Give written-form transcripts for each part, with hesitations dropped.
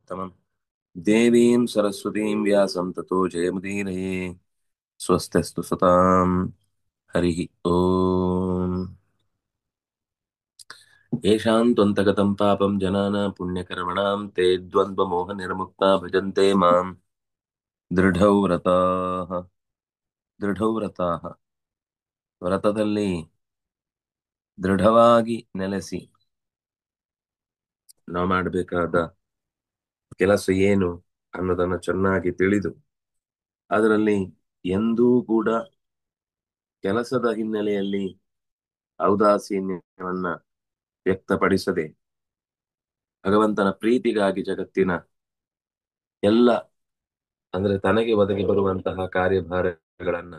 तमम् देवीं सरस्वतीं व्यासं ततो जयमुदीरये स्वस्तिस्तु सताम् हरिः ओम् येषां त्वन्तगतं पापं जनानां पुण्यकर्मणां ते द्वन्द्वमोहनिर्मुक्ता भजन्ते मां दृढौ व्रताः ದೃಢೌ ವ್ರತಾಹ ವ್ರತದಲ್ಲಿ ದೃಢವಾಗಿ ನೆಲೆಸಿ ನಾವು ಮಾಡಬೇಕಾದ ಕೆಲಸ ಏನು ಅನ್ನೋದನ್ನ ಚೆನ್ನಾಗಿ ತಿಳಿದು ಅದರಲ್ಲಿ ಎಂದೂ ಕೂಡ ಕೆಲಸದ ಹಿನ್ನೆಲೆಯಲ್ಲಿ ಔದಾಸೀನ್ಯವನ್ನ ವ್ಯಕ್ತಪಡಿಸದೆ ಭಗವಂತನ ಪ್ರೀತಿಗಾಗಿ ಜಗತ್ತಿನ ಎಲ್ಲ ಅಂದ್ರೆ ತನಗೆ ಒದಗಿ ಬರುವಂತಹ ಕಾರ್ಯಭಾರಗಳನ್ನ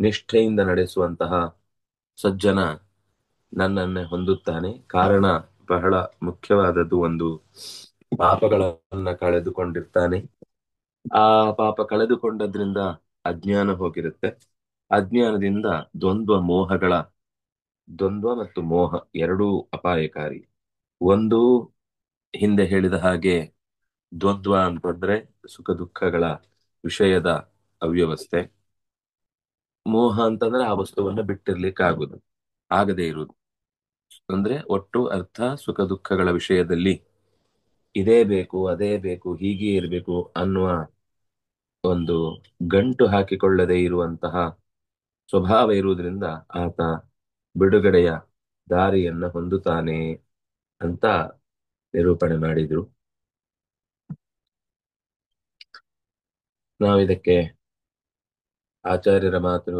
ನಿಷ್ಠೆಯಿಂದ ನಡೆಸುವಂತಹ ಸಜ್ಜನ ನನ್ನನ್ನೇ ಹೊಂದುತ್ತಾನೆ. ಕಾರಣ ಬಹಳ ಮುಖ್ಯವಾದದ್ದು. ಒಂದು ಪಾಪಗಳನ್ನ ಕಳೆದುಕೊಂಡಿರ್ತಾನೆ. ಆ ಪಾಪ ಕಳೆದುಕೊಂಡದ್ರಿಂದ ಅಜ್ಞಾನ ಹೋಗಿರುತ್ತೆ. ಅಜ್ಞಾನದಿಂದ ದ್ವಂದ್ವ ಮತ್ತು ಮೋಹ ಎರಡೂ ಅಪಾಯಕಾರಿ. ಒಂದು, ಹಿಂದೆ ಹೇಳಿದ ಹಾಗೆ, ದ್ವಂದ್ವ ಅಂತಂದ್ರೆ ಸುಖ ದುಃಖಗಳ ವಿಷಯದ ಅವ್ಯವಸ್ಥೆ. ಮೋಹ ಅಂತಂದ್ರೆ ಆ ವಸ್ತುವನ್ನ ಆಗದೇ ಇರುವುದು. ಅಂದ್ರೆ ಒಟ್ಟು ಅರ್ಥ ಸುಖ ದುಃಖಗಳ ವಿಷಯದಲ್ಲಿ ಇದೇ ಬೇಕು, ಅದೇ ಬೇಕು, ಹೀಗೆ ಇರಬೇಕು ಅನ್ನುವ ಒಂದು ಗಂಟು ಹಾಕಿಕೊಳ್ಳದೆ ಇರುವಂತಹ ಸ್ವಭಾವ ಇರುವುದರಿಂದ ಆತ ಬಿಡುಗಡೆಯ ದಾರಿಯನ್ನ ಹೊಂದುತ್ತಾನೆ ಅಂತ ನಿರೂಪಣೆ ಮಾಡಿದ್ರು. ನಾವಿದಕ್ಕೆ ಆಚಾರ್ಯರ ಮಾತು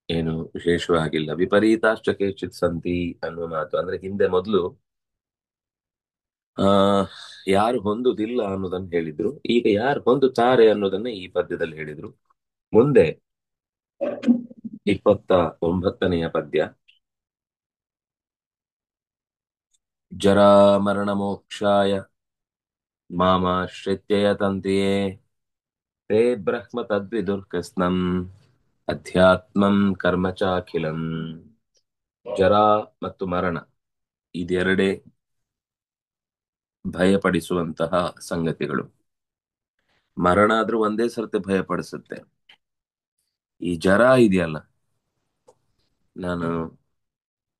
ಏನು ವಿಶೇಷವಾಗಿಲ್ಲ. ವಿಪರೀತಾಶ್ಚ ಕೇಚಿತ್ ಸಂತಿ ಅನ್ನುವ ಮಾತು. ಅಂದ್ರೆ ಹಿಂದೆ ಮೊದಲು ಆ ಯಾರು ಹೊಂದುದಿಲ್ಲ ಅನ್ನೋದನ್ನ ಹೇಳಿದ್ರು. ಈಗ ಯಾರು ಹೊಂದುತ್ತಾರೆ ಅನ್ನೋದನ್ನ ಈ ಪದ್ಯದಲ್ಲಿ ಹೇಳಿದ್ರು. ಮುಂದೆ 29ನೆಯ ಪದ್ಯ. ಜರಾ ಮರಣ ಮೋಕ್ಷಾಯ ಮಾಮಾಶ್ರಿತ್ಯ ಯತಂತಿಯೇ ತೇ ಬ್ರಹ್ಮ ತದ್ವಿದುರ್ಕಸ್ನಂ ಅಧ್ಯಾತ್ಮಂ ಕರ್ಮ ಚಾಖಿಲಂ. ಜರಾ ಮತ್ತು ಮರಣ ಇದೆರಡೇ ಭಯಪಡಿಸುವಂತಹ ಸಂಗತಿಗಳು. ಮರಣ ಆದ್ರೂ ಒಂದೇ ಸರ್ತಿ ಭಯಪಡಿಸುತ್ತೆ. ಈ ಜರ ಇದೆಯಲ್ಲ, ನಾನು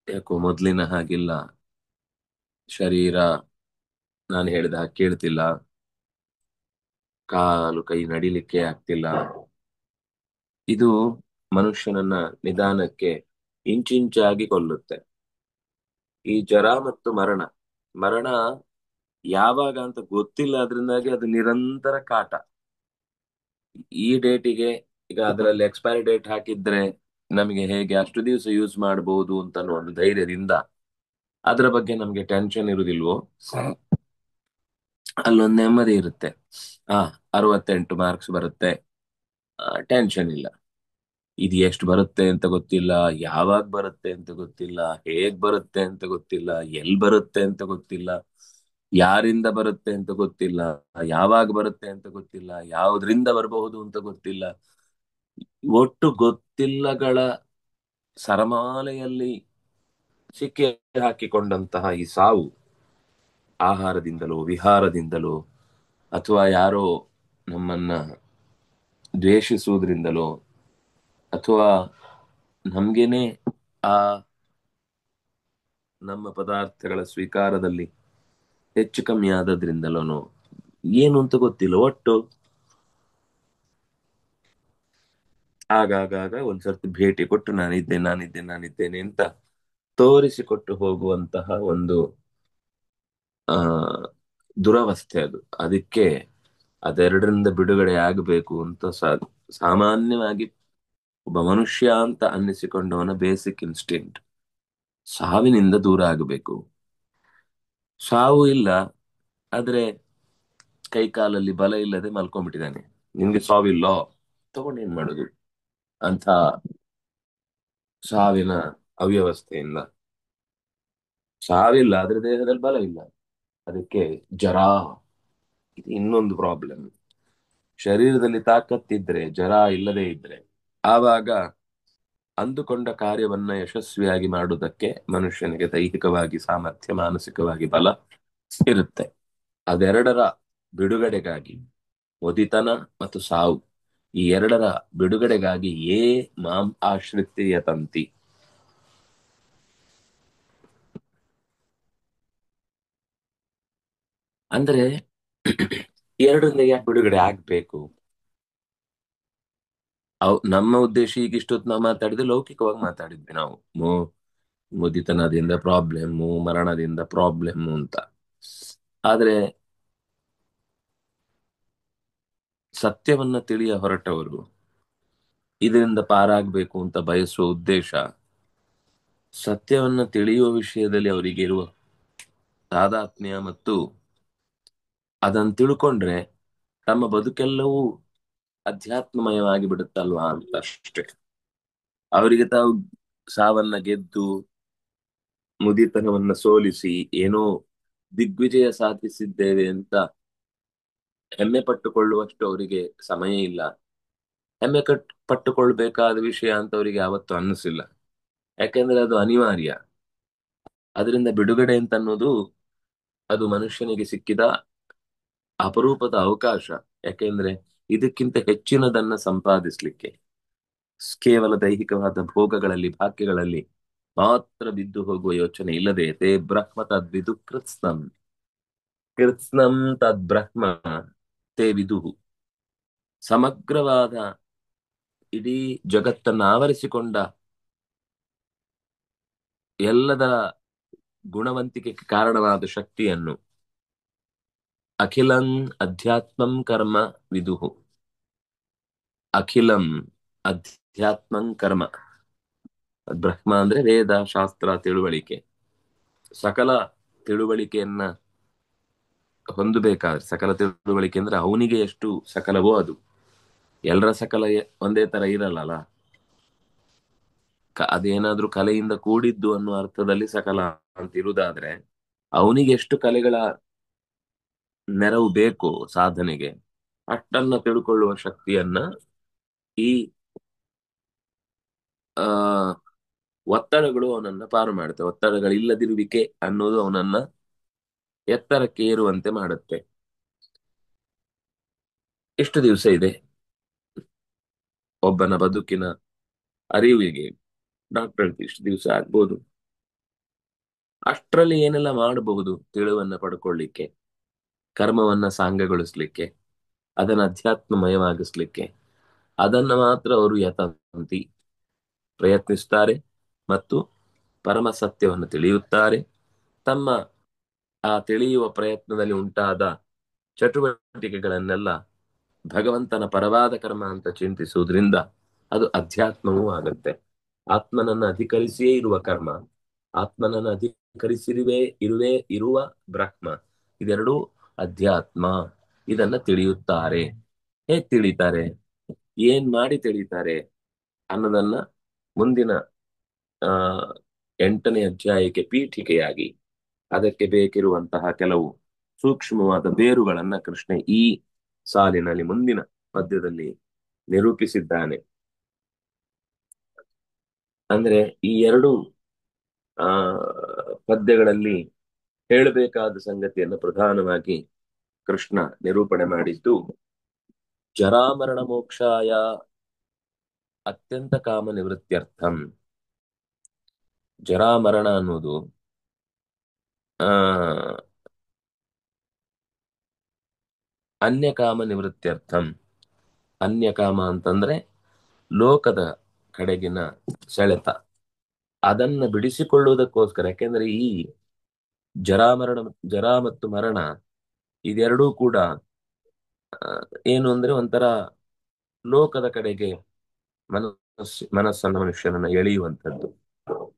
ಯಾಕೋ ಮೊದ್ಲಿನ ಹಾಗಿಲ್ಲ, ಶರೀರ ನಾನು ಹೇಳಿದ ಹಾಗೆ ಕೇಳ್ತಿಲ್ಲ, ಕಾಲು ಕೈ ನಡಿಲಿಕ್ಕೆ ಆಗ್ತಿಲ್ಲ. ಇದು ಮನುಷ್ಯನನ್ನ ನಿಧಾನಕ್ಕೆ ಇಂಚಿಂಚಾಗಿ ಕೊಲ್ಲುತ್ತೆ. ಈ ಜರ ಮತ್ತು ಮರಣ ಯಾವಾಗ ಅಂತ ಗೊತ್ತಿಲ್ಲ, ಅದರಿಂದಾಗಿ ಅದು ನಿರಂತರ ಕಾಟ. ಈ ಡೇಟಿಗೆ ಈಗ ಅದರಲ್ಲಿ ಎಕ್ಸ್ಪೈರಿ ಡೇಟ್ ಹಾಕಿದ್ರೆ ನಮಗೆ ಹೇಗೆ ಅಷ್ಟು ದಿವಸ ಯೂಸ್ ಮಾಡಬಹುದು ಅಂತ ಒಂದು ಧೈರ್ಯದಿಂದ ಅದರ ಬಗ್ಗೆ ನಮ್ಗೆ ಟೆನ್ಷನ್ ಇರುವುದಿಲ್ವೋ, ಅಲ್ಲೊಂದು ನೆಮ್ಮದಿ ಇರುತ್ತೆ. 68 ಮಾರ್ಕ್ಸ್ ಬರುತ್ತೆ, ಟೆನ್ಷನ್ ಇಲ್ಲ. ಇದು ಎಷ್ಟು ಬರುತ್ತೆ ಅಂತ ಗೊತ್ತಿಲ್ಲ, ಯಾವಾಗ ಬರುತ್ತೆ ಅಂತ ಗೊತ್ತಿಲ್ಲ, ಹೇಗ್ ಬರುತ್ತೆ ಅಂತ ಗೊತ್ತಿಲ್ಲ, ಎಲ್ಲಿ ಬರುತ್ತೆ ಅಂತ ಗೊತ್ತಿಲ್ಲ, ಯಾರಿಂದ ಬರುತ್ತೆ ಅಂತ ಗೊತ್ತಿಲ್ಲ, ಯಾವಾಗ ಬರುತ್ತೆ ಅಂತ ಗೊತ್ತಿಲ್ಲ, ಯಾವ್ದ್ರಿಂದ ಬರಬಹುದು ಅಂತ ಗೊತ್ತಿಲ್ಲ. ಒಟ್ಟು ಗೊತ್ತಿಲ್ಲಗಳ ಸರಮಾಲೆಯಲ್ಲಿ ಸಿಕ್ಕಿ ಹಾಕಿಕೊಂಡಂತಹ ಈ ಸಾವು, ಆಹಾರದಿಂದಲೋ ವಿಹಾರದಿಂದಲೋ ಅಥವಾ ಯಾರೋ ನಮ್ಮನ್ನ ದ್ವೇಷಿಸುವುದರಿಂದಲೋ ಅಥವಾ ನಮ್ಗೇನೆ ಆ ನಮ್ಮ ಪದಾರ್ಥಗಳ ಸ್ವೀಕಾರದಲ್ಲಿ ಹೆಚ್ಚು ಕಮ್ಮಿ ಆದದ್ರಿಂದಲೋ ಏನು ಅಂತ ಗೊತ್ತಿಲ್ಲ. ಒಟ್ಟು ಆಗಾಗ ಒಂದ್ಸರ್ತಿ ಭೇಟಿ ಕೊಟ್ಟು ನಾನಿದ್ದೇನೆ ಅಂತ ತೋರಿಸಿಕೊಟ್ಟು ಹೋಗುವಂತಹ ಒಂದು ಆ ದುರವಸ್ಥೆ ಅದು. ಅದಕ್ಕೆ ಅದೆರಡರಿಂದ ಬಿಡುಗಡೆ ಆಗಬೇಕು ಅಂತ ಸಾಮಾನ್ಯವಾಗಿ ಒಬ್ಬ ಮನುಷ್ಯ ಅಂತ ಅನ್ನಿಸಿಕೊಂಡವನ ಬೇಸಿಕ್ ಇನ್ಸ್ಟಿಂಕ್ಟ್ ಸಾವಿನಿಂದ ದೂರ ಆಗಬೇಕು. ಸಾವು ಇಲ್ಲ, ಆದ್ರೆ ಕೈ ಕಾಲಲ್ಲಿ ಬಲ ಇಲ್ಲದೆ ಮಲ್ಕೊಂಡ್ಬಿಟ್ಟಿದ್ದಾನೆ, ನಿನ್ಗೆ ಸಾವಿಲ್ಲೋ, ತಗೊಂಡೇನ್ ಮಾಡುದು ಅಂತ ಸಾವಿನ ಅವ್ಯವಸ್ಥೆಯಿಂದ. ಸಾವಿಲ್ಲ, ಆದ್ರೆ ದೇಹದಲ್ಲಿ ಬಲ ಇಲ್ಲ. ಅದಕ್ಕೆ ಜರಾ, ಇದು ಇನ್ನೊಂದು ಪ್ರಾಬ್ಲಮ್. ಶರೀರದಲ್ಲಿ ತಾಕತ್ತಿದ್ರೆ, ಜರ ಇಲ್ಲದೆ ಇದ್ರೆ, ಆವಾಗ ಅಂದುಕೊಂಡ ಕಾರ್ಯವನ್ನ ಯಶಸ್ವಿಯಾಗಿ ಮಾಡುವುದಕ್ಕೆ ಮನುಷ್ಯನಿಗೆ ದೈಹಿಕವಾಗಿ ಸಾಮರ್ಥ್ಯ, ಮಾನಸಿಕವಾಗಿ ಬಲ ಇರುತ್ತೆ. ಅದೆರಡರ ಬಿಡುಗಡೆಗಾಗಿ, ಮುದಿತನ ಮತ್ತು ಸಾವು, ಈ ಎರಡರ ಬಿಡುಗಡೆಗಾಗಿ ಮಾಂ ಆಶ್ರಿತ್ಯ ಯತಂತಿ. ಅಂದ್ರೆ ಎರಡರಿಂದ ಯಾಕೆ ಬಿಡುಗಡೆ ಆಗ್ಬೇಕು? ನಮ್ಮ ಉದ್ದೇಶ ಈಗ ಇಷ್ಟೊತ್ತು ನಾವು ಮಾತಾಡಿದ್ರೆ ಲೌಕಿಕವಾಗಿ ಮಾತಾಡಿದ್ವಿ ನಾವು. ಮುದಿತನದಿಂದ ಪ್ರಾಬ್ಲಮ್ಮು, ಮರಣದಿಂದ ಪ್ರಾಬ್ಲಮ್ಮು ಅಂತ. ಆದ್ರೆ ಸತ್ಯವನ್ನ ತಿಳಿಯ ಹೊರಟವರು, ಇದರಿಂದ ಪಾರಾಗಬೇಕು ಅಂತ ಬಯಸುವ ಉದ್ದೇಶ, ಸತ್ಯವನ್ನ ತಿಳಿಯುವ ವಿಷಯದಲ್ಲಿ ಅವರಿಗೆ ಇರುವ ತಾದಾತ್ಮ್ಯ ಮತ್ತು ಅದನ್ನು ತಿಳ್ಕೊಂಡ್ರೆ ತಮ್ಮ ಬದುಕೆಲ್ಲವೂ ಅಧ್ಯಾತ್ಮಮಯವಾಗಿ ಬಿಡುತ್ತಲ್ವಾ ಅಂತ ಅಷ್ಟೇ. ಅವರಿಗೆ ತಾವು ಸಾವನ್ನ ಗೆದ್ದು ಮುದಿತನವನ್ನ ಸೋಲಿಸಿ ಏನೋ ದಿಗ್ವಿಜಯ ಸಾಧಿಸಿದ್ದೇವೆ ಅಂತ ಹೆಮ್ಮೆ ಪಟ್ಟುಕೊಳ್ಳುವಷ್ಟು ಅವರಿಗೆ ಸಮಯ ಇಲ್ಲ. ಹೆಮ್ಮೆ ಪಟ್ಟುಕೊಳ್ಬೇಕಾದ ವಿಷಯ ಅಂತ ಅವರಿಗೆ ಯಾವತ್ತೂ ಅನ್ನಿಸಿಲ್ಲ. ಯಾಕೆಂದ್ರೆ ಅದು ಅನಿವಾರ್ಯ. ಅದರಿಂದ ಬಿಡುಗಡೆ ಅಂತ ಅನ್ನೋದು ಅದು ಮನುಷ್ಯನಿಗೆ ಸಿಕ್ಕಿದ ಅಪರೂಪದ ಅವಕಾಶ. ಯಾಕೆಂದ್ರೆ ಇದಕ್ಕಿಂತ ಹೆಚ್ಚಿನದನ್ನ ಸಂಪಾದಿಸ್ಲಿಕ್ಕೆ ಕೇವಲ ದೈಹಿಕವಾದ ಭೋಗಗಳಲ್ಲಿ, ಭಾಗ್ಯಗಳಲ್ಲಿ ಮಾತ್ರ ಬಿದ್ದು ಹೋಗುವ ಯೋಚನೆ ಇಲ್ಲದೆ, ತೇ ಬ್ರಹ್ಮ ತದ್ವಿದು ಕೃತ್ಸ್ನಂ ಕೃತ್ಸ್ನಂ ತದ್ ಬ್ರಹ್ಮ ತೇ ವಿದುಹು. ಸಮಗ್ರವಾದ ಇಡೀ ಜಗತ್ತನ್ನು ಆವರಿಸಿಕೊಂಡ ಎಲ್ಲದರ ಗುಣವಂತಿಕೆಗೆ ಕಾರಣವಾದ ಶಕ್ತಿಯನ್ನು ಅಖಿಲಂ ಅಧ್ಯಾತ್ಮಂ ಕರ್ಮ ವಿದುಹು. ಅಖಿಲಂ ಅಧ್ಯಾತ್ಮಂ ಕರ್ಮ. ಬ್ರಹ್ಮ ಅಂದ್ರೆ ವೇದ, ಶಾಸ್ತ್ರ, ತಿಳುವಳಿಕೆ. ಸಕಲ ತಿಳುವಳಿಕೆಯನ್ನ ಹೊಂದಬೇಕಾದ್ರೆ, ಸಕಲ ತಿಳುವಳಿಕೆ ಅಂದ್ರೆ ಅವನಿಗೆ ಎಷ್ಟು ಸಕಲವೋ ಅದು. ಎಲ್ಲರ ಸಕಲ ಒಂದೇ ತರ ಇರಲ್ಲ. ಅದೇನಾದ್ರೂ ಕಲೆಯಿಂದ ಕೂಡಿದ್ದು ಅನ್ನೋ ಅರ್ಥದಲ್ಲಿ ಸಕಲ ಅಂತ ಇರುವುದಾದ್ರೆ, ಅವನಿಗೆ ಎಷ್ಟು ಕಲೆಗಳ ನೆರವು ಬೇಕು ಸಾಧನೆಗೆ, ಅಷ್ಟನ್ನ ತಿಳ್ಕೊಳ್ಳುವ ಶಕ್ತಿಯನ್ನ ಈ ಆ ಒತ್ತಡಗಳು ಅವನನ್ನ ಪಾರು ಮಾಡುತ್ತೆ. ಒತ್ತಡಗಳಿಲ್ಲದಿರುವಿಕೆ ಅನ್ನೋದು ಅವನನ್ನ ಎತ್ತರಕ್ಕೆ ಏರುವಂತೆ ಮಾಡುತ್ತೆ. ಎಷ್ಟು ದಿವಸ ಇದೆ ಒಬ್ಬನ ಬದುಕಿನ ಅರಿವಿಗೆ? ಡಾಕ್ಟರ್ ಇಷ್ಟು ದಿವಸ ಆಗ್ಬೋದು. ಅಷ್ಟರಲ್ಲಿ ಏನೆಲ್ಲ ಮಾಡಬಹುದು ತಿಳಿವನ್ನ ಪಡ್ಕೊಳ್ಳಿಕ್ಕೆ, ಕರ್ಮವನ್ನ ಸಾಂಗಗೊಳಿಸ್ಲಿಕ್ಕೆ, ಅದನ್ನ ಅಧ್ಯಾತ್ಮಮಯವಾಗಿಸ್ಲಿಕ್ಕೆ. ಅದನ್ನ ಮಾತ್ರ ಅವರು ಯತಂತಿ, ಪ್ರಯತ್ನಿಸ್ತಾರೆ ಮತ್ತು ಪರಮ ಸತ್ಯವನ್ನು ತಿಳಿಯುತ್ತಾರೆ. ತಮ್ಮ ಆ ತಿಳಿಯುವ ಪ್ರಯತ್ನದಲ್ಲಿ ಉಂಟಾದ ಚಟುವಟಿಕೆಗಳನ್ನೆಲ್ಲ ಭಗವಂತನ ಪರವಾದ ಕರ್ಮ ಅಂತ ಚಿಂತಿಸುವುದರಿಂದ ಅದು ಅಧ್ಯಾತ್ಮವೂ ಆಗುತ್ತೆ. ಆತ್ಮನನ್ನ ಅಧಿಕರಿಸಿಯೇ ಇರುವ ಕರ್ಮ, ಆತ್ಮನನ್ನ ಇರುವ ಬ್ರಹ್ಮ, ಇದೆರಡೂ ಅಧ್ಯಾತ್ಮ. ಇದನ್ನ ತಿಳಿಯುತ್ತಾರೆ. ಹೇಗ್ ತಿಳಿತಾರೆ, ಏನ್ ಮಾಡಿ ತಿಳಿತಾರೆ ಅನ್ನೋದನ್ನ ಮುಂದಿನ ಆ 8ನೇ ಅಧ್ಯಾಯಕ್ಕೆ ಪೀಠಿಕೆಯಾಗಿ ಅದಕ್ಕೆ ಬೇಕಿರುವಂತಹ ಕೆಲವು ಸೂಕ್ಷ್ಮವಾದ ಬೇರುಗಳನ್ನ ಕೃಷ್ಣ ಈ ಸಾಲಿನಲ್ಲಿ ಮುಂದಿನ ಪದ್ಯದಲ್ಲಿ ನಿರೂಪಿಸಿದ್ದಾನೆ. ಅಂದ್ರೆ ಈ ಎರಡು ಆ ಪದ್ಯಗಳಲ್ಲಿ ಹೇಳಬೇಕಾದ ಸಂಗತಿಯನ್ನು ಪ್ರಧಾನವಾಗಿ ಕೃಷ್ಣ ನಿರೂಪಣೆ ಮಾಡಿದ್ದು, ಜರಾಮರಣ ಮೋಕ್ಷಾಯ ಅತ್ಯಂತ ಕಾಮ ನಿವೃತ್ತ್ಯರ್ಥಂ. ಜರಾಮರಣ ಅನ್ನೋದು ಆ ಅನ್ಯಕಾಮ ನಿವೃತ್ತ್ಯರ್ಥಂ. ಅನ್ಯಕಾಮ ಅಂತಂದ್ರೆ ಲೋಕದ ಕಡೆಗಿನ ಸೆಳೆತ, ಅದನ್ನ ಬಿಡಿಸಿಕೊಳ್ಳುವುದಕ್ಕೋಸ್ಕರ. ಯಾಕೆಂದ್ರೆ ಈ ಜರ ಮತ್ತು ಮರಣ ಇದೆರಡೂ ಕೂಡ ಏನು ಅಂದ್ರೆ ಒಂಥರ ಲೋಕದ ಕಡೆಗೆ ಮನಸ್ಸನ್ನ ಮನುಷ್ಯನನ್ನ ಎಳೆಯುವಂಥದ್ದು.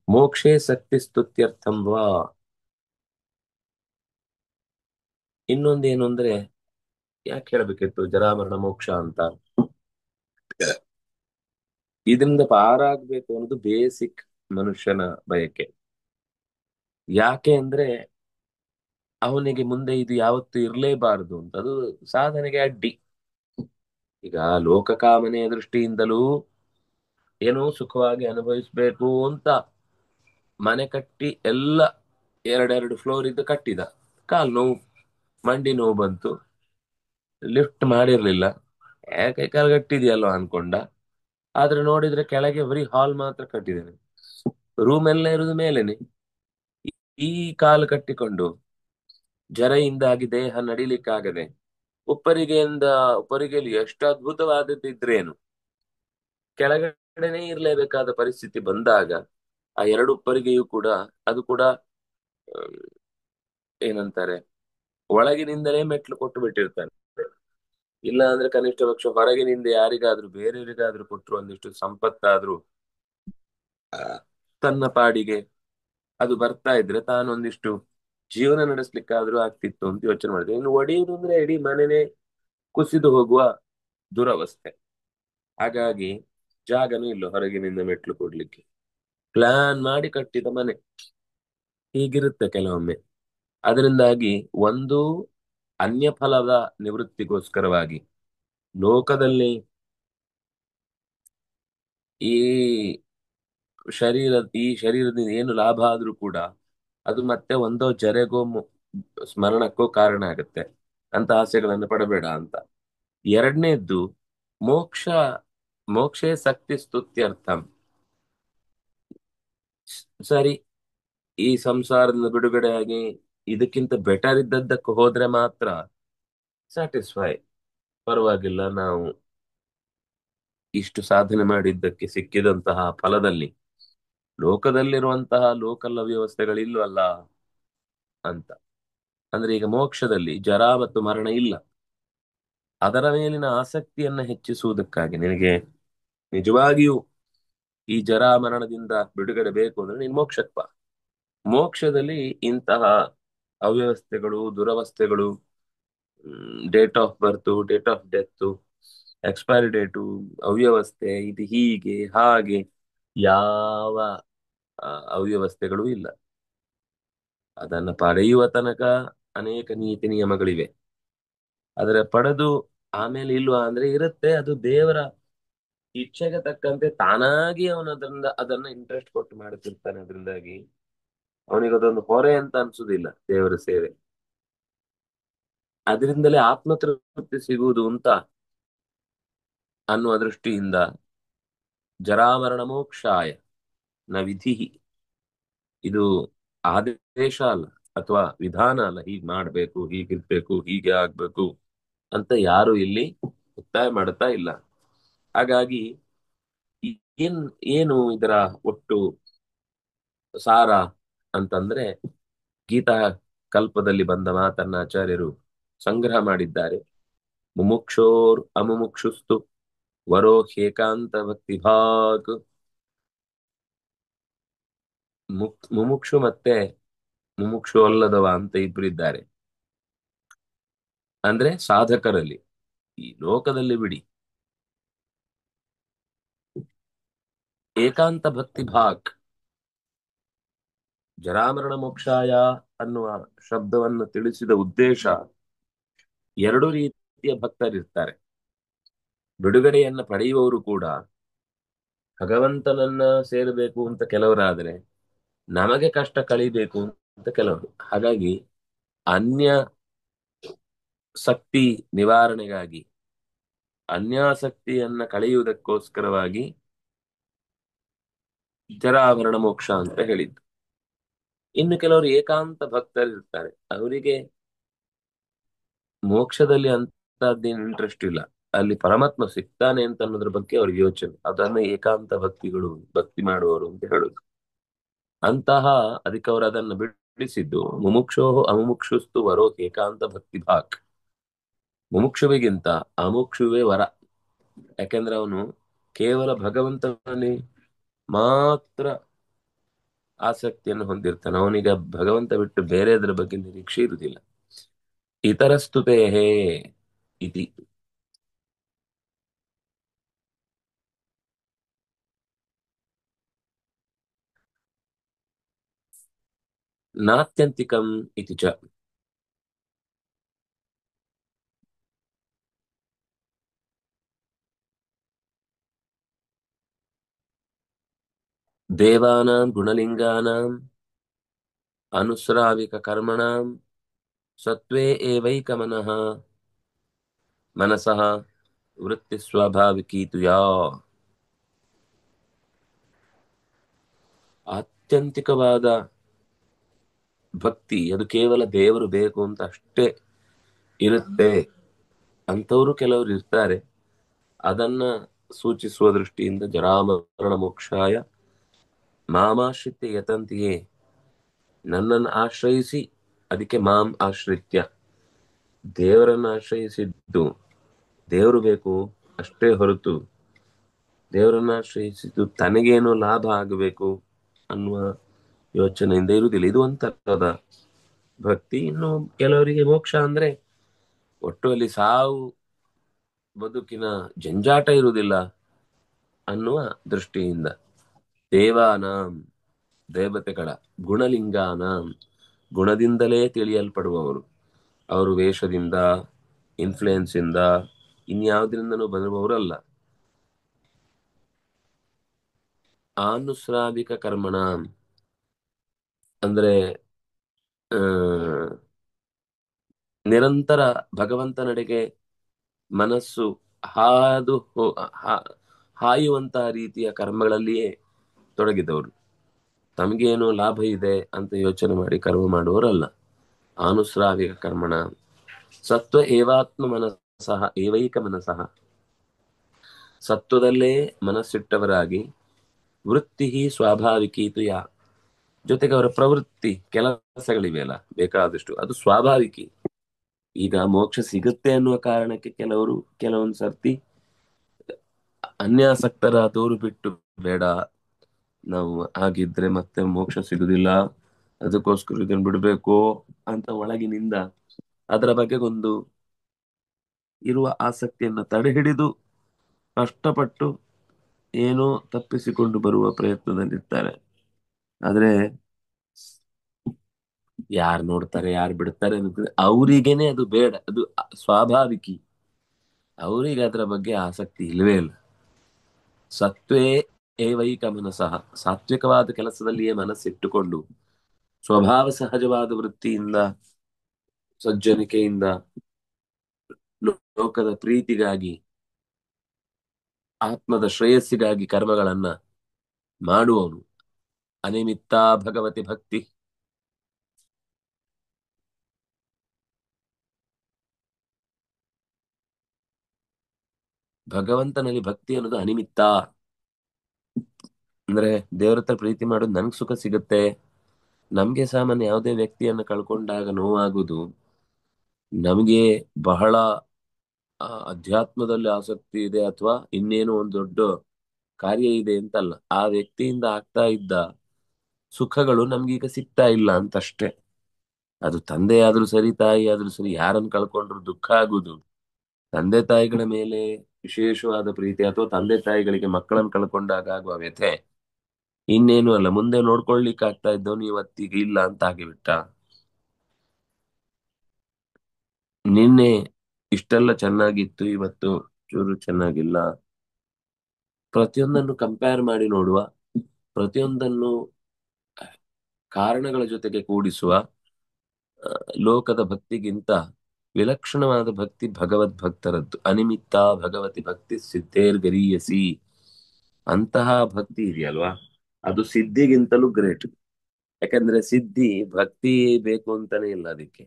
ಮೋಕ್ಷೇ ಶಕ್ತಿ ಸ್ತುತ್ಯರ್ಥಂ ವಾ. ಇನ್ನೊಂದೇನು ಅಂದ್ರೆ, ಯಾಕೆ ಹೇಳ್ಬೇಕಿತ್ತು ಜರಾಮರಣ ಮೋಕ್ಷ ಅಂತ? ಇದರಿಂದ ಪಾರಾಗ್ಬೇಕು ಅನ್ನೋದು ಬೇಸಿಕ್ ಮನುಷ್ಯನ ಬಯಕೆ. ಯಾಕೆ ಅಂದ್ರೆ ಅವನಿಗೆ ಮುಂದೆ ಇದು ಯಾವತ್ತೂ ಇರಲೇಬಾರದು ಅಂತ, ಅದು ಸಾಧನೆಗೆ ಅಡ್ಡಿ. ಈಗ ಲೋಕಕಾಮನೆಯ ದೃಷ್ಟಿಯಿಂದಲೂ ಏನೋ ಸುಖವಾಗಿ ಅನುಭವಿಸ್ಬೇಕು ಅಂತ ಮನೆ ಕಟ್ಟಿ ಎಲ್ಲ 2 ಫ್ಲೋರ್ ಇದ್ದು ಕಟ್ಟಿದ. ಕಾಲ್ ನೋವು, ಮಂಡಿ ನೋವು ಬಂತು, ಲಿಫ್ಟ್ ಮಾಡಿರ್ಲಿಲ್ಲ. ಯಾಕೆ ಕೆಳಗಟ್ಟಿದೆಯಲ್ವ ಅನ್ಕೊಂಡ. ಆದ್ರೆ ನೋಡಿದ್ರೆ ಕೆಳಗೆ ಬರೀ ಹಾಲ್ ಮಾತ್ರ ಕಟ್ಟಿದ್ದೇನೆ. ರೂಮ್ ಎಲ್ಲ ಇರುದು ಮೇಲೇನೆ. ಈ ಈ ಕಾಲು ಕಟ್ಟಿಕೊಂಡು ಜರೆಯಿಂದಾಗಿ ದೇಹ ನಡಿಲಿಕ್ಕಾಗದೆ ಉಪ್ಪರಿಗೆಯಿಂದ ಉಪ್ಪರಿಗೆಯಲ್ಲಿ ಎಷ್ಟು ಅದ್ಭುತವಾದದ್ದಿದ್ರೇನು ಕೆಳಗಡೆನೆ ಇರಲೇಬೇಕಾದ ಪರಿಸ್ಥಿತಿ ಬಂದಾಗ ಆ ಎರಡು ಉಪ್ಪರಿಗೆಯೂ ಕೂಡ ಅದು ಕೂಡ ಅಹ್, ಏನಂತಾರೆ, ಒಳಗಿನಿಂದಲೇ ಮೆಟ್ಲು ಕೊಟ್ಟು ಬಿಟ್ಟಿರ್ತಾನೆ. ಇಲ್ಲ ಅಂದ್ರೆ ಕನಿಷ್ಠ ಪಕ್ಷ ಹೊರಗಿನಿಂದ ಯಾರಿಗಾದ್ರೂ ಬೇರೆಯವರಿಗಾದ್ರೂ ಕೊಟ್ಟರು ಒಂದಿಷ್ಟು ಸಂಪತ್ತಾದ್ರೂ ಆ, ತನ್ನ ಪಾಡಿಗೆ ಅದು ಬರ್ತಾ ಇದ್ರೆ ತಾನೊಂದಿಷ್ಟು ಜೀವನ ನಡೆಸ್ಲಿಕ್ಕಾದ್ರೂ ಆಗ್ತಿತ್ತು ಅಂತ ಯೋಚನೆ ಮಾಡಿದೆ. ಇನ್ನು ಒಡೆಯುವುದು ಅಂದ್ರೆ ಇಡೀ ಮನೆನೇ ಕುಸಿದು ಹೋಗುವ ದುರವಸ್ಥೆ. ಹಾಗಾಗಿ ಜಾಗನೂ ಇಲ್ಲ ಹೊರಗಿನಿಂದ ಮೆಟ್ಲು ಕೊಡ್ಲಿಕ್ಕೆ. ಪ್ಲಾನ್ ಮಾಡಿ ಕಟ್ಟಿದ ಮನೆ ಹೀಗಿರುತ್ತೆ ಕೆಲವೊಮ್ಮೆ. ಅದರಿಂದಾಗಿ ಒಂದು ಅನ್ಯ ಫಲದ ನಿವೃತ್ತಿಗೋಸ್ಕರವಾಗಿ ಲೋಕದಲ್ಲಿ ಈ ಈ ಶರೀರದಿಂದ ಏನು ಲಾಭ ಆದ್ರೂ ಕೂಡ ಅದು ಮತ್ತೆ ಒಂದೋ ಜರೆಗೋ ಸ್ಮರಣಕ್ಕೋ ಕಾರಣ ಆಗುತ್ತೆ. ಅಂತ ಆಸೆಗಳನ್ನು ಪಡಬೇಡ ಅಂತ. ಎರಡನೇದ್ದು, ಮೋಕ್ಷ ಮೋಕ್ಷೇ ಶಕ್ತಿ ಸ್ತುತ್ಯರ್ಥಂ. ಸರಿ, ಈ ಸಂಸಾರದಿಂದ ಬಿಡುಗಡೆಯಾಗಿ ಇದಕ್ಕಿಂತ ಬೆಟರ್ ಇದ್ದದ್ದಕ್ಕೆ ಹೋದ್ರೆ ಮಾತ್ರ ಸ್ಯಾಟಿಸ್ಫೈ, ಪರವಾಗಿಲ್ಲ, ನಾವು ಇಷ್ಟು ಸಾಧನೆ ಮಾಡಿದ್ದಕ್ಕೆ ಸಿಕ್ಕಿದಂತಹ ಫಲದಲ್ಲಿ ಲೋಕದಲ್ಲಿರುವಂತಹ ಲೋಕಲ್ ವ್ಯವಸ್ಥೆಗಳಿಲ್ವಲ್ಲ ಅಂತ. ಅಂದ್ರೆ ಈಗ ಮೋಕ್ಷದಲ್ಲಿ ಜರ ಮತ್ತು ಮರಣ ಇಲ್ಲ. ಅದರ ಮೇಲಿನ ಆಸಕ್ತಿಯನ್ನ ಹೆಚ್ಚಿಸುವುದಕ್ಕಾಗಿ ನಿನಗೆ ನಿಜವಾಗಿಯೂ ಈ ಜರ ಮರಣದಿಂದ ಬಿಡುಗಡೆ ಬೇಕು ಅಂದ್ರೆ ನೀನ್ ಮೋಕ್ಷಕ್ಕೆ ಬಾ. ಮೋಕ್ಷದಲ್ಲಿ ಇಂತಹ ಅವ್ಯವಸ್ಥೆಗಳು, ದುರವಸ್ಥೆಗಳು, date of birth, date of death, expiry date, ಅವ್ಯವಸ್ಥೆ, ಇದು ಹೀಗೆ ಹಾಗೆ ಯಾವ ಆ, ಅವ್ಯವಸ್ಥೆಗಳು ಇಲ್ಲ. ಅದನ್ನ ಪಡೆಯುವ ತನಕ ಅನೇಕ ನೀತಿ ನಿಯಮಗಳಿವೆ. ಅದರ ಪಡೆದು ಆಮೇಲೆ ಇಲ್ವಾ ಅಂದ್ರೆ ಇರುತ್ತೆ. ಅದು ದೇವರ ಇಚ್ಛೆಗೆ ತಕ್ಕಂತೆ ತಾನಾಗಿ ಅವನು ಅದನ್ನ ಇಂಟ್ರೆಸ್ಟ್ ಕೊಟ್ಟು ಮಾಡುತ್ತಿರ್ತಾನೆ. ಅದರಿಂದಾಗಿ ಅವನಿಗೆ ಅದೊಂದು ಹೊರೆ ಅಂತ ಅನ್ಸುದಿಲ್ಲ ದೇವರ ಸೇವೆ. ಅದರಿಂದಲೇ ಆತ್ಮತೃಪ್ತಿ ಸಿಗುವುದು ಅಂತ ಅನ್ನುವ ದೃಷ್ಟಿಯಿಂದ ಜರಾಮರಣ ಮೋಕ್ಷಾಯ ನ ವಿಧಿ, ಇದು ಆದೇಶ ಅಲ್ಲ ಅಥವಾ ವಿಧಾನ ಅಲ್ಲ. ಹೀಗ್ ಮಾಡ್ಬೇಕು, ಹೀಗಿರ್ಬೇಕು, ಹೀಗೆ ಆಗ್ಬೇಕು ಅಂತ ಯಾರು ಇಲ್ಲಿ ಒತ್ತಾಯ ಮಾಡ್ತಾ ಇಲ್ಲ. ಹಾಗಾಗಿ ಈ- ಏನ್ ಏನು ಇದರ ಒಟ್ಟು ಸಾರ ಅಂತಂದ್ರೆ, ಗೀತಾ ಕಲ್ಪದಲ್ಲಿ ಬಂದ ಮಾತನ್ನ ಆಚಾರ್ಯರು ಸಂಗ್ರಹ ಮಾಡಿದ್ದಾರೆ. ಮುಮುಕ್ಷೋರ್ ಅಮುಮುಕ್ಷುಸ್ತು ವರೋ ಏಕಾಂತ ಭಕ್ತಿ ಭಾಗ್. ಮುಮುಕ್ಷು ಮತ್ತೆ ಮುಮುಕ್ಷು ಅಲ್ಲದವ ಅಂತ ಇಬ್ರು ಇದ್ದಾರೆ. ಅಂದ್ರೆ ಸಾಧಕರಲ್ಲಿ ಈ ಲೋಕದಲ್ಲಿ ಬಿಡಿ, ಏಕಾಂತ ಭಕ್ತಿ ಭಾಗ್. ಜರಾಮರಣ ಮೋಕ್ಷಾಯ ಅನ್ನುವ ಶಬ್ದವನ್ನು ತಿಳಿಸಿದ ಉದ್ದೇಶ, ಎರಡು ರೀತಿಯ ಭಕ್ತರಿರ್ತಾರೆ. ಬಿಡುಗಡೆಯನ್ನ ಪಡೆಯುವವರು ಕೂಡ ಭಗವಂತನನ್ನ ಸೇರಬೇಕು ಅಂತ ಕೆಲವರಾದ್ರೆ, ನಮಗೆ ಕಷ್ಟ ಕಳಿಬೇಕು ಅಂತ ಕೆಲವರು. ಹಾಗಾಗಿ ಅನ್ಯ ಶಕ್ತಿ ನಿವಾರಣೆಗಾಗಿ, ಅನ್ಯಾಸಕ್ತಿಯನ್ನ ಕಳೆಯುವುದಕ್ಕೋಸ್ಕರವಾಗಿ ಜರಾವರಣ ಮೋಕ್ಷ ಅಂತ ಹೇಳಿದ್ದು. ಇನ್ನು ಕೆಲವರು ಏಕಾಂತ ಭಕ್ತರಿರ್ತಾರೆ. ಅವರಿಗೆ ಮೋಕ್ಷದಲ್ಲಿ ಅಂತದ್ದೇನು ಇಂಟ್ರೆಸ್ಟ್ ಇಲ್ಲ. ಅಲ್ಲಿ ಪರಮಾತ್ಮ ಸಿಗ್ತಾನೆ ಅಂತ ಅನ್ನೋದ್ರ ಬಗ್ಗೆ ಅವ್ರಿಗೆ ಯೋಚನೆ. ಅದನ್ನ ಏಕಾಂತ ಭಕ್ತಿಗಳು, ಭಕ್ತಿ ಮಾಡುವವರು ಅಂತ ಹೇಳುದು. ಅಂತಹ ಅದಕ್ಕೆ ಅವರು ಅದನ್ನು ಬಿಡಿಸಿದ್ದು ಮುಮುಕ್ಷೋ ಅಮುಮುಕ್ಷುಸ್ತು ವರೋ ಏಕಾಂತ ಭಕ್ತಿ ಭಾಕ್. ಮುಮುಕ್ಷುವಿಗಿಂತ ಅಮುಕ್ಷುವೇ ವರ. ಯಾಕೆಂದ್ರೆ ಅವನು ಕೇವಲ ಭಗವಂತನಲ್ಲಿ ಮಾತ್ರ ಆಸಕ್ತಿಯನ್ನು ಹೊಂದಿರ್ತಾನೆ. ಅವನಿಗೆ ಭಗವಂತ ಬಿಟ್ಟು ಬೇರೆದ್ರ ಬಗ್ಗೆ ನಿರೀಕ್ಷೆ ಇರುವುದಿಲ್ಲ. ಇತರಸ್ತುತೆ ಇತಿ ನಾತ್ಯಂತಿಕಂ ಇತಿ ಚ. ದೇವಾನಾಂ ಗುಣಲಿಂಗಾನಾಂ ಅನುಸ್ರಾವಿಕ ಕರ್ಮಣಾಂ ಸತ್ವೇ ಏವೈಕಮನಃ ಮನಸಃ ವೃತ್ತಿ ಸ್ವಾಭಾವಿಕಿ ತು ಯಾ. ಆತ್ಯಂತಿಕವಾದ ಭಕ್ತಿ ಅದು ಕೇವಲ ದೇವರು ಬೇಕು ಅಂತ ಅಷ್ಟೇ ಇರುತ್ತೆ ಅಂತವರು ಕೆಲವರು ಇರ್ತಾರೆ. ಅದನ್ನ ಸೂಚಿಸುವ ದೃಷ್ಟಿಯಿಂದ ಜರಾಮರಣ ಮೋಕ್ಷಾಯ ಮಾಮಾಶ್ರಿತ್ಯ ಯತಂತಿಯೇ, ನನ್ನನ್ನು ಆಶ್ರಯಿಸಿ, ಅದಕ್ಕೆ ಮಾಂ ಆಶ್ರಿತ್ಯ, ದೇವರನ್ನು ಆಶ್ರಯಿಸಿದ್ದು ದೇವರು ಬೇಕು ಅಷ್ಟೇ ಹೊರತು ದೇವರನ್ನ ಆಶ್ರಯಿಸಿದ್ದು ತನಗೇನೋ ಲಾಭ ಆಗಬೇಕು ಅನ್ನುವ ಯೋಚನೆಯಿಂದ ಇರುವುದಿಲ್ಲ. ಇದು ಒಂಥರದ ಭಕ್ತಿ. ಇನ್ನು ಕೆಲವರಿಗೆ ಮೋಕ್ಷ ಅಂದ್ರೆ ಒಟ್ಟು ಅಲ್ಲಿ ಸಾವು ಬದುಕಿನ ಜಂಜಾಟ ಇರುವುದಿಲ್ಲ ಅನ್ನುವ ದೃಷ್ಟಿಯಿಂದ ದೇವಾನಾಂ, ದೇವತೆಗಳ, ಗುಣಲಿಂಗಾನಾಂ, ಗುಣದಿಂದಲೇ ತಿಳಿಯಲ್ಪಡುವವರು, ಅವರು ವೇಷದಿಂದ, ಇನ್ಫ್ಲುಯೆನ್ಸ್ ಇಂದ, ಇನ್ಯಾವುದರಿಂದನೂ ಬರುವವರಲ್ಲ. ಆನುಸ್ರಾವಿಕ ಕರ್ಮಣ ಅಂದ್ರೆ ಆ ನಿರಂತರ ಭಗವಂತನೆಡೆಗೆ ಮನಸ್ಸು ಹಾದು ಹಾಯುವಂತಹ ರೀತಿಯ ಕರ್ಮಗಳಲ್ಲಿಯೇ ತೊಡಗಿದವರು, ತಮಗೇನು ಲಾಭ ಇದೆ ಅಂತ ಯೋಚನೆ ಮಾಡಿ ಕರ್ಮ ಮಾಡುವವರಲ್ಲ. ಆನುಸ್ರಾವಿಕ ಕರ್ಮಣ ಸತ್ವ ಏವಾತ್ಮ ಮನಸಃ ಏವೈಕ ಮನಸಃ, ಸತ್ವದಲ್ಲೇ ಮನಸ್ಸಿಟ್ಟವರಾಗಿ, ವೃತ್ತಿ ಸ್ವಾಭಾವಿಕೀತು ಯಾ, ಜೊತೆಗೆ ಅವರ ಪ್ರವೃತ್ತಿ ಕೆಲಸಗಳಿವೆಯಲ್ಲ ಬೇಕಾದಷ್ಟು, ಅದು ಸ್ವಾಭಾವಿಕಿ. ಈಗ ಮೋಕ್ಷ ಸಿಗುತ್ತೆ ಅನ್ನುವ ಕಾರಣಕ್ಕೆ ಕೆಲವೊಂದು ಸರ್ತಿ ಅನ್ಯಾಸಕ್ತರಾದವರು ಬಿಟ್ಟು, ಬೇಡ ನಾವು ಆಗಿದ್ರೆ ಮತ್ತೆ ಮೋಕ್ಷ ಸಿಗುದಿಲ್ಲ, ಅದಕ್ಕೋಸ್ಕರ ಇದನ್ನು ಬಿಡಬೇಕು ಅಂತ ಒಳಗಿನಿಂದ ಅದರ ಬಗ್ಗೆ ಒಂದು ಇರುವ ಆಸಕ್ತಿಯನ್ನು ತಡೆ ಹಿಡಿದು ಕಷ್ಟಪಟ್ಟು ಏನೋ ತಪ್ಪಿಸಿಕೊಂಡು ಬರುವ ಪ್ರಯತ್ನದಲ್ಲಿರ್ತಾರೆ. ಆದ್ರೆ ಯಾರು ನೋಡ್ತಾರೆ ಯಾರು ಬಿಡ್ತಾರೆ ಅನ್ನೋದು ಅವರಿಗೇನೆ ಅದು ಬೇಡ, ಅದು ಸ್ವಾಭಾವಿಕಿ, ಅವರಿಗೆ ಅದರ ಬಗ್ಗೆ ಆಸಕ್ತಿ ಇಲ್ಲವೇ ಇಲ್ಲ. ಸತ್ವೇ ಏವೈಕ ಮನಸಃ, ಸಾತ್ವಿಕವಾದ ಕೆಲಸದಲ್ಲಿಯೇ ಮನಸ್ಸಿಟ್ಟುಕೊಂಡು ಸ್ವಭಾವ ಸಹಜವಾದ ವೃತ್ತಿಯಿಂದ, ಸಜ್ಜನಿಕೆಯಿಂದ, ಲೋಕದ ಪ್ರೀತಿಗಾಗಿ, ಆತ್ಮದ ಶ್ರೇಯಸ್ಸಿಗಾಗಿ ಕರ್ಮಗಳನ್ನ ಮಾಡುವವನು ಅನಿಮಿತ್ತ ಭಗವತಿ ಭಕ್ತಿ. ಭಗವಂತನಲ್ಲಿ ಭಕ್ತಿ ಅನ್ನೋದು ಅನಿಮಿತ್ತ. ಅಂದ್ರೆ ದೇವರ ಹತ್ರ ಪ್ರೀತಿ ಮಾಡೋದು ನನ್ಗೆ ಸುಖ ಸಿಗುತ್ತೆ. ನಮ್ಗೆ ಸಾಮಾನ್ಯ ಯಾವುದೇ ವ್ಯಕ್ತಿಯನ್ನು ಕಳ್ಕೊಂಡಾಗ ನೋವಾಗುವುದು, ನಮಗೆ ಬಹಳ ಅಧ್ಯಾತ್ಮದಲ್ಲಿ ಆಸಕ್ತಿ ಇದೆ ಅಥವಾ ಇನ್ನೇನೋ ಒಂದು ದೊಡ್ಡ ಕಾರ್ಯ ಇದೆ ಅಂತಲ್ಲ, ಆ ವ್ಯಕ್ತಿಯಿಂದ ಆಗ್ತಾ ಇದ್ದ ಸುಖಗಳು ನಮ್ಗೀಗ ಸಿಗ್ತಾ ಇಲ್ಲ ಅಂತಷ್ಟೇ. ಅದು ತಂದೆ ಆದ್ರೂ ಸರಿ, ತಾಯಿ ಆದ್ರೂ ಸರಿ, ಯಾರನ್ನು ಕಳ್ಕೊಂಡ್ರು ದುಃಖ ಆಗುದು. ತಂದೆ ತಾಯಿಗಳ ಮೇಲೆ ವಿಶೇಷವಾದ ಪ್ರೀತಿ ಅಥವಾ ತಂದೆ ತಾಯಿಗಳಿಗೆ ಮಕ್ಕಳನ್ನು ಕಳ್ಕೊಂಡಾಗ ಆಗುವ ವ್ಯಥೆ ಇನ್ನೇನು ಅಲ್ಲ. ಮುಂದೆ ನೋಡ್ಕೊಳ್ಲಿಕ್ಕೆ ಆಗ್ತಾ ಇದ್ದವನು ಇವತ್ತಿಗೆ ಇಲ್ಲ ಅಂತ ಆಗಿಬಿಟ್ಟ. ನಿನ್ನೆ ಇಷ್ಟೆಲ್ಲ ಚೆನ್ನಾಗಿತ್ತು, ಇವತ್ತು ಚೂರು ಚೆನ್ನಾಗಿಲ್ಲ. ಪ್ರತಿಯೊಂದನ್ನು ಕಂಪೇರ್ ಮಾಡಿ ನೋಡುವ, ಪ್ರತಿಯೊಂದನ್ನು ಕಾರಣಗಳ ಜೊತೆಗೆ ಕೂಡಿಸುವ ಲೋಕದ ಭಕ್ತಿಗಿಂತ ವಿಲಕ್ಷಣವಾದ ಭಕ್ತಿ ಭಗವದ್ ಭಕ್ತರದ್ದು. ಅನಿಮಿತ್ತ ಭಗವತಿ ಭಕ್ತಿ ಸಿದ್ಧೇರ್ಗರೀಯಸಿ, ಅಂತಹ ಭಕ್ತಿ ಇದೆಯಲ್ವಾ, ಅದು ಸಿದ್ಧಿಗಿಂತಲೂ ಗ್ರೇಟ್. ಯಾಕಂದ್ರೆ ಸಿದ್ಧಿ ಭಕ್ತಿ ಬೇಕು ಅಂತಾನೆ ಇಲ್ಲ, ಅದಕ್ಕೆ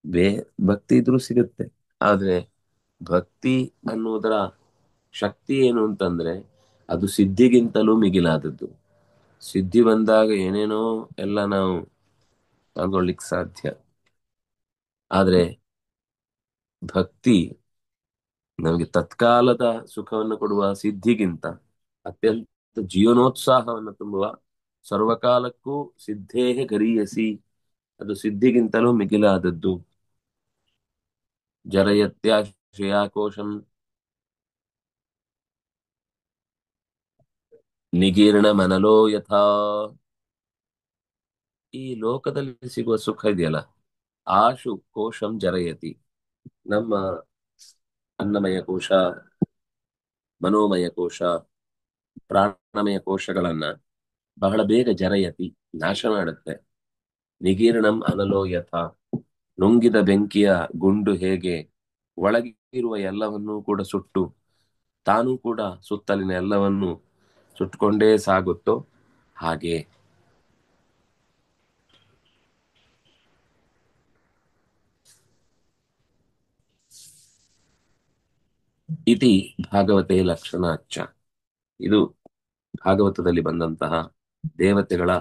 ಬೇ ಭಕ್ತಿ ಇದ್ರೂ ಸಿಗುತ್ತೆ. ಆದ್ರೆ ಭಕ್ತಿ ಅನ್ನುವುದರ ಶಕ್ತಿ ಏನು ಅಂತಂದ್ರೆ ಅದು ಸಿದ್ಧಿಗಿಂತಲೂ ಮಿಗಿಲಾದದ್ದು. ಸಿದ್ಧಿ ಬಂದಾಗ ಏನೇನೋ ಎಲ್ಲ ನಾವು ತಗೊಳ್ಳಿಕ್ ಸಾಧ್ಯ. ಆದ್ರೆ ಭಕ್ತಿ ನಮಗೆ ತತ್ಕಾಲದ ಸುಖವನ್ನು ಕೊಡುವ ಸಿದ್ಧಿಗಿಂತ ಅತ್ಯಂತ ಜೀವನೋತ್ಸಾಹವನ್ನು ತುಂಬುವ, ಸರ್ವಕಾಲಕ್ಕೂ ಸಿದ್ಧೇಹ ಗರೀಯಸಿ, ಅದು ಸಿದ್ಧಿಗಿಂತಲೂ ಮಿಗಿಲಾದದ್ದು. ಜರಯತ್ಯಾಶ್ರಯಾಕೋಶಂ ನಿಗೀರ್ಣ ಮನಲೋ ಯಥಾ. ಈ ಲೋಕದಲ್ಲಿ ಸಿಗುವ ಸುಖ ಇದೆಯಲ್ಲ, ಆಶು ಕೋಶಂ ಜರಯತಿ, ನಮ್ಮ ಅನ್ನಮಯ ಕೋಶ, ಮನೋಮಯ ಕೋಶ, ಪ್ರಾಣಮಯ ಕೋಶಗಳನ್ನ ಬಹಳ ಬೇಗ ಜರಯತಿ, ನಾಶ ಮಾಡುತ್ತೆ. ನಿಗೀರ್ಣಂ ಅನಲೋ ಯಥಾ, ನುಂಗಿದ ಬೆಂಕಿಯ ಗುಂಡು ಹೇಗೆ ಒಳಗಿರುವ ಎಲ್ಲವನ್ನೂ ಕೂಡ ಸುಟ್ಟು ತಾನೂ ಕೂಡ ಸುತ್ತಲಿನ ಎಲ್ಲವನ್ನೂ ಸುಟ್ಟುಕೊಂಡೇ ಸಾಗುತ್ತೋ ಹಾಗೆ ಇತಿ ಭಾಗವತೆ ಲಕ್ಷಣಾಚ್ಚ. ಇದು ಭಾಗವತದಲ್ಲಿ ಬಂದಂತಹ ದೇವತೆಗಳ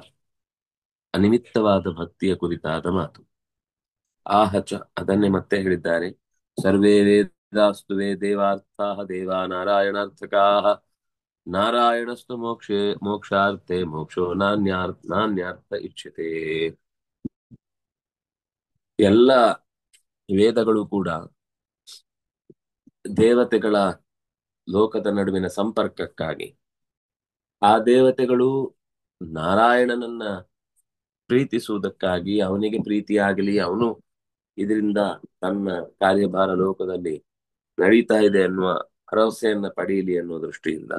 ಅನಿಮಿತ್ತವಾದ ಭಕ್ತಿಯ ಕುರಿತಾದ ಮಾತು. ಆಹಚ, ಅದನ್ನೇ ಮತ್ತೆ ಹೇಳಿದ್ದಾರೆ. ಸರ್ವೇ ವೇದಾಸ್ತು ದೇವಾರ್ಥಾ ದೇವಾ ನಾರಾಯಣಾರ್ಥಕಾಃ ನಾರಾಯಣಸ್ತು ಮೋಕ್ಷಾರ್ಥೆ ಮೋಕ್ಷೋ ನಾನ್ಯಾರ್ಥ ಇಚ್ಛತೆ. ಎಲ್ಲ ವೇದಗಳು ಕೂಡ ದೇವತೆಗಳ ಲೋಕದ ನಡುವಿನ ಸಂಪರ್ಕಕ್ಕಾಗಿ, ಆ ದೇವತೆಗಳು ನಾರಾಯಣನನ್ನ ಪ್ರೀತಿಸುವುದಕ್ಕಾಗಿ, ಅವನಿಗೆ ಪ್ರೀತಿಯಾಗಲಿ, ಅವನು ಇದರಿಂದ ತನ್ನ ಕಾರ್ಯಭಾರ ಲೋಕದಲ್ಲಿ ನಡೀತಾ ಇದೆ ಅನ್ನುವ ಭರವಸೆಯನ್ನ ಪಡೆಯಲಿ ಅನ್ನುವ ದೃಷ್ಟಿಯಿಂದ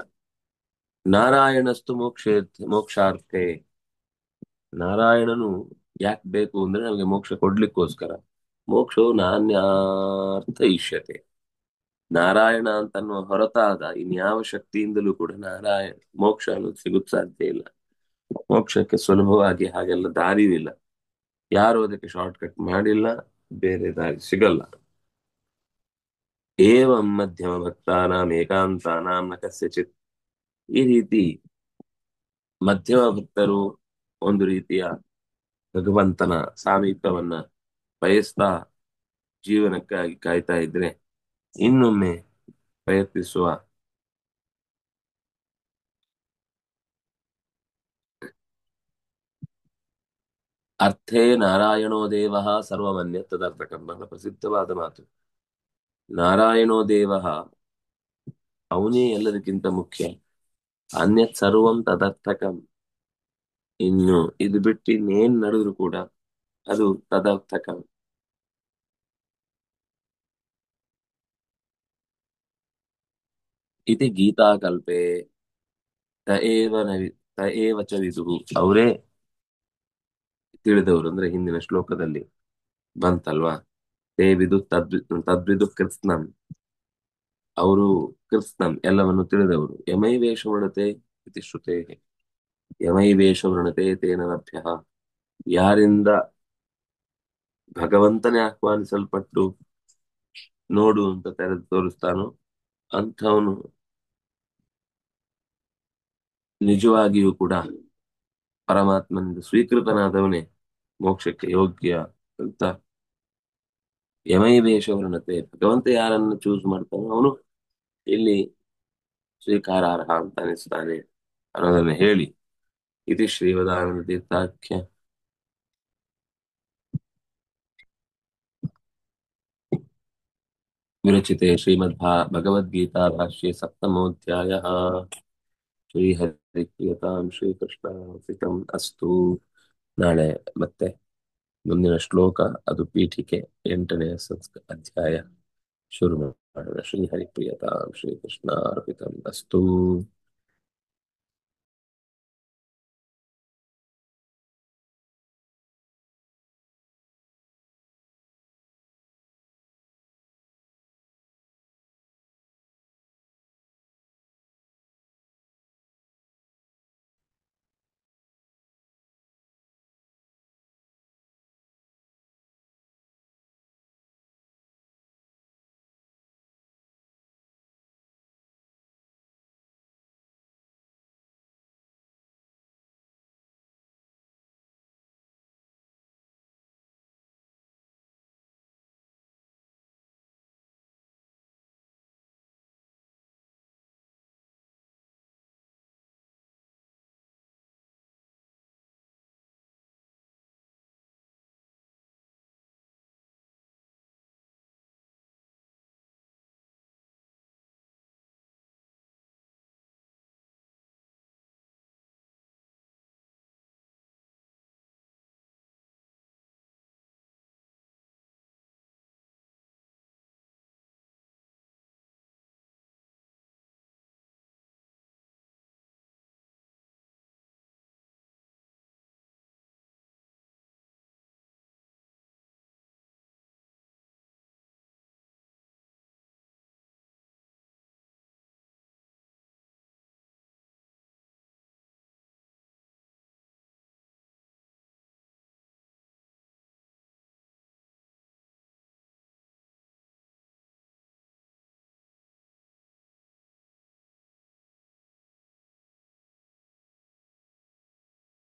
ನಾರಾಯಣಸ್ತು ಮೋಕ್ಷಾರ್ಥೆ, ನಾರಾಯಣನು ಯಾಕೆ ಬೇಕು ಅಂದ್ರೆ ನಮಗೆ ಮೋಕ್ಷ ಕೊಡ್ಲಿಕ್ಕೋಸ್ಕರ. ಮೋಕ್ಷವು ನಾನ್ಯಾರ್ಥ ಇಷ್ಯತೆ, ನಾರಾಯಣ ಅಂತನ್ನುವ ಹೊರತಾದ ಇನ್ಯಾವ ಶಕ್ತಿಯಿಂದಲೂ ಕೂಡ ಮೋಕ್ಷ ಅನ್ನೋದು ಸಿಗುತ್ತ ಸಾಧ್ಯ ಇಲ್ಲ. ಮೋಕ್ಷಕ್ಕೆ ಸುಲಭವಾಗಿ ಹಾಗೆಲ್ಲ ದಾರಿಯೂ ಇಲ್ಲ, ಯಾರು ಅದಕ್ಕೆ ಶಾರ್ಟ್ ಕಟ್ ಮಾಡಿಲ್ಲ, ಬೇರೆ ದಾರಿ ಸಿಗಲ್ಲ. ಏವಂ ಮಧ್ಯಮ ಭಕ್ತಾನಾಂ ಏಕಾಂತಾನಾಂ ನ ಕಸ್ಯಚಿತ್. ಈ ರೀತಿ ಮಧ್ಯಮ ಭಕ್ತರು ಒಂದು ರೀತಿಯ ಭಗವಂತನ ಸಾಮೀಪ್ಯವನ್ನ ಬಯಸ್ತಾ ಜೀವನಕ್ಕಾಗಿ ಕಾಯ್ತಾ ಇದ್ರೆ ಇನ್ನೊಮ್ಮೆ ಪ್ರಯತ್ನಿಸುವ ಅರ್ಥೇ ನಾರಾಯಣೋ ದೇವ ಸರ್ವಮನ್ಯ ತದರ್ಥಕಂ. ಬಹಳ ಪ್ರಸಿದ್ಧವಾದ ಮಾತು. ನಾರಾಯಣೋ ದೇವ, ಅವನೇ ಎಲ್ಲದಕ್ಕಿಂತ ಮುಖ್ಯ. ಅನ್ಯತ್ ಸರ್ವಂ ತದರ್ಥಕಂ, ಇನ್ನು ಇದು ಬಿಟ್ಟು ಇನ್ನೇನ್ ನಡೆದ್ರು ಕೂಡ ಅದು ತದರ್ಥಕಂ. ಇತಿ ಗೀತಾಕಲ್ಪೆ ತ ಏವ ಚ ವಿದುಃ. ಅವರೇ ತಿಳಿದವರು ಅಂದ್ರೆ ಹಿಂದಿನ ಶ್ಲೋಕದಲ್ಲಿ ಬಂತಲ್ವಾ, ತೇ ವಿದು ತದ್ವಿದು ಕೃತ್ಸ್ನಂ, ಅವರು ಕೃತ್ಸ್ನಂ ಎಲ್ಲವನ್ನು ತಿಳಿದವರು. ಯಮೈವೇಷ ವೃಣತೆ ಇತಿ ಶ್ರುತೆ, ಯಮೈವೇಷ ವೃಣತೆ ತೇನ ಲಭ್ಯ. ಯಾರಿಂದ ಭಗವಂತನೇ ಆಹ್ವಾನಿಸಲ್ಪಟ್ಟು ನೋಡು ಅಂತ ತೆರೆದು ತೋರಿಸ್ತಾನೋ ಅಂಥವನು ನಿಜವಾಗಿಯೂ ಕೂಡ ಪರಮಾತ್ಮನಿಂದ ಸ್ವೀಕೃತನಾದವನೇ ಮೋಕ್ಷಕ್ಕೆ ಯೋಗ್ಯ ಅಂತ. ಯಮೈವೇಷ ವೃಣತೆ, ಭಗವಂತ ಯಾರನ್ನು ಚೂಸ್ ಮಾಡ್ತಾನೋ ಅವನು ಇಲ್ಲಿ ಸ್ವೀಕಾರಾರ್ಹ ಅಂತ ಅನಿಸ್ತಾನೆ ಅನ್ನೋದನ್ನ ಹೇಳಿ, ಇತಿ ಶ್ರೀವದಾನಂದ ತೀರ್ಥಾಖ್ಯ ವಿರಚಿತೆ ಶ್ರೀಮದ್ ಭಗವದ್ಗೀತಾ ಭಾಷ್ಯೆ ಸಪ್ತಮೋಧ್ಯಾಯ. ಶ್ರೀಹರಿಪ್ರಿಯತಾಂ ಶ್ರೀಕೃಷ್ಣಾರ್ಪಿತಂ ಅಸ್ತು. ನಾಳೆ ಮತ್ತೆ ಮುಂದಿನ ಶ್ಲೋಕ, ಅದು ಪೀಠಿಕೆ 8ನೇ ಅಧ್ಯಾಯ ಶುರು ಮಾಡೋಣ. ಶ್ರೀಹರಿಪ್ರಿಯತಾಂ ಶ್ರೀಕೃಷ್ಣಾರ್ಪಿತಂ ಅಸ್ತು.